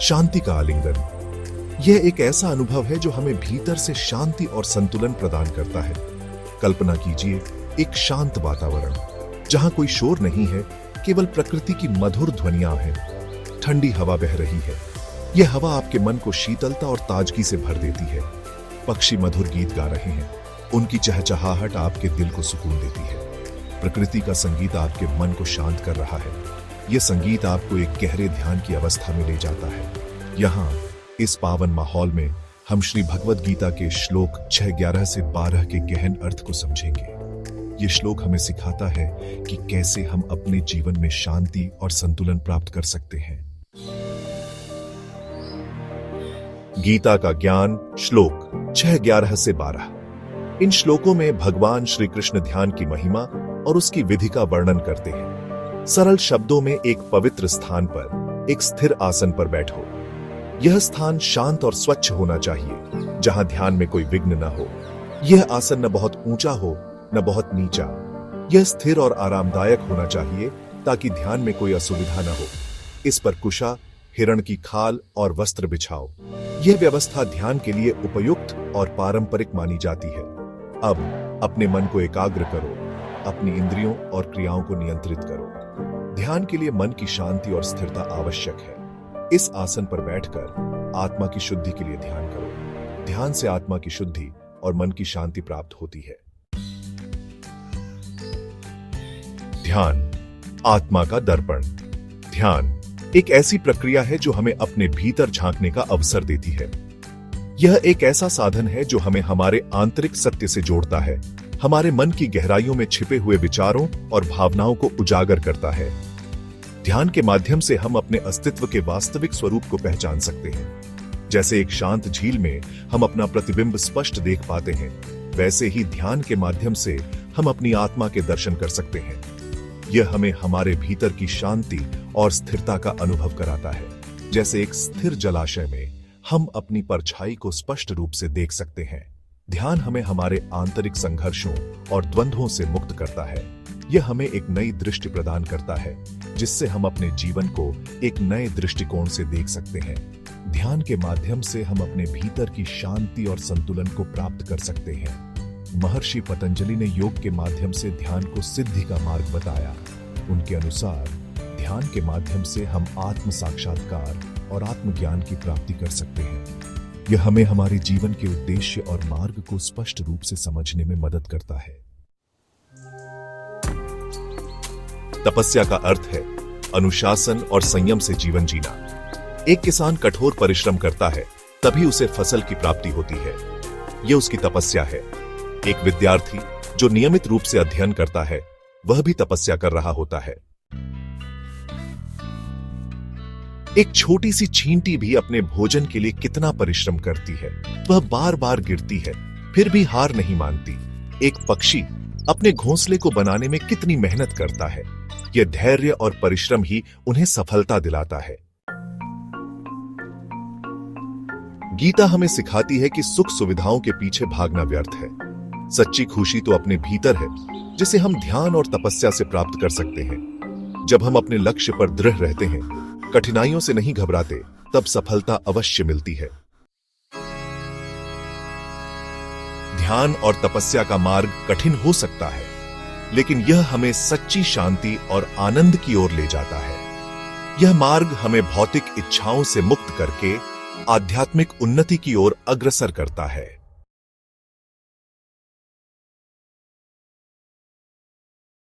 शांति का आलिंगन। यह एक ऐसा अनुभव है जो हमें भीतर से शांति और संतुलन प्रदान करता है। कल्पना कीजिए एक शांत वातावरण जहां कोई शोर नहीं है, केवल प्रकृति की मधुर ध्वनियां हैं। ठंडी हवा बह रही है। यह हवा आपके मन को शीतलता और ताजगी से भर देती है। पक्षी मधुर गीत गा रहे हैं। उनकी चहचहाहट आपके दिल को सुकून देती है। प्रकृति का संगीत आपके मन को शांत कर रहा है। यह संगीत आपको एक गहरे ध्यान की अवस्था में ले जाता है। यहाँ इस पावन माहौल में हम श्री भगवद गीता के श्लोक 6:11 से 12 के गहन अर्थ को समझेंगे। ये श्लोक हमें सिखाता है कि कैसे हम अपने जीवन में शांति और संतुलन प्राप्त कर सकते हैं। गीता का ज्ञान श्लोक 6:11 से 12। इन श्लोकों में भगवान श्री कृष्ण ध्यान की महिमा और उसकी विधि का वर्णन करते हैं। सरल शब्दों में एक पवित्र स्थान पर एक स्थिर आसन पर बैठो। यह स्थान शांत और स्वच्छ होना चाहिए, जहां ध्यान में कोई विघ्न न हो। यह आसन न बहुत ऊंचा हो न बहुत नीचा। यह स्थिर और आरामदायक होना चाहिए ताकि ध्यान में कोई असुविधा न हो। इस पर कुशा, हिरण की खाल और वस्त्र बिछाओ। यह व्यवस्था ध्यान के लिए उपयुक्त और पारंपरिक मानी जाती है। अब अपने मन को एकाग्र करो, अपनी इंद्रियों और क्रियाओं को नियंत्रित करो। ध्यान के लिए मन की शांति और स्थिरता आवश्यक है। इस आसन पर बैठकर आत्मा की शुद्धि के लिए ध्यान करो। ध्यान से आत्मा की शुद्धि और मन की शांति प्राप्त होती है। ध्यान, आत्मा का दर्पण। ध्यान एक ऐसी प्रक्रिया है जो हमें अपने भीतर झांकने का अवसर देती है। यह एक ऐसा साधन है जो हमें हमारे आंतरिक सत्य से जोड़ता है, हमारे मन की गहराइयों में छिपे हुए विचारों और भावनाओं को उजागर करता है। ध्यान के माध्यम से हम अपने अस्तित्व के वास्तविक स्वरूप को पहचान सकते हैं। जैसे एक शांत झील में हम अपना प्रतिबिंब स्पष्ट देख पाते हैं, वैसे ही ध्यान के माध्यम से हम अपनी आत्मा के दर्शन कर सकते हैं। यह हमें हमारे भीतर की शांति और स्थिरता का अनुभव कराता है। जैसे एक स्थिर जलाशय में हम अपनी परछाई को स्पष्ट रूप से देख सकते हैं। ध्यान हमें हमारे आंतरिक संघर्षों और द्वंद्वों से मुक्त करता है। यह हमें एक नई दृष्टि प्रदान करता है, जिससे हम अपने जीवन को एक नए दृष्टिकोण से देख सकते हैं। ध्यान के माध्यम से हम अपने भीतर की शांति और संतुलन को प्राप्त कर सकते हैं। महर्षि पतंजलि ने योग के माध्यम से ध्यान को सिद्धि का मार्ग बताया। उनके अनुसार ध्यान के माध्यम से हम आत्म साक्षात्कार और आत्मज्ञान की प्राप्ति कर सकते हैं। यह हमें हमारे जीवन के उद्देश्य और मार्ग को स्पष्ट रूप से समझने में मदद करता है। तपस्या का अर्थ है अनुशासन और संयम से जीवन जीना। एक किसान कठोर परिश्रम करता है, तभी उसे फसल की प्राप्ति होती है। यह उसकी तपस्या है। एक विद्यार्थी जो नियमित रूप से अध्ययन करता है, वह भी तपस्या कर रहा होता है। एक छोटी सी चींटी भी अपने भोजन के लिए कितना परिश्रम करती है। वह बार बार गिरती है, फिर भी हार नहीं मानती। एक पक्षी अपने घोंसले को बनाने में कितनी मेहनत करता है। यह धैर्य और परिश्रम ही उन्हें सफलता दिलाता है। गीता हमें सिखाती है कि सुख सुविधाओं के पीछे भागना व्यर्थ है। सच्ची खुशी तो अपने भीतर है, जिसे हम ध्यान और तपस्या से प्राप्त कर सकते हैं। जब हम अपने लक्ष्य पर दृढ़ रहते हैं, कठिनाइयों से नहीं घबराते, तब सफलता अवश्य मिलती है। ध्यान और तपस्या का मार्ग कठिन हो सकता है, लेकिन यह हमें सच्ची शांति और आनंद की ओर ले जाता है। यह मार्ग हमें भौतिक इच्छाओं से मुक्त करके आध्यात्मिक उन्नति की ओर अग्रसर करता है।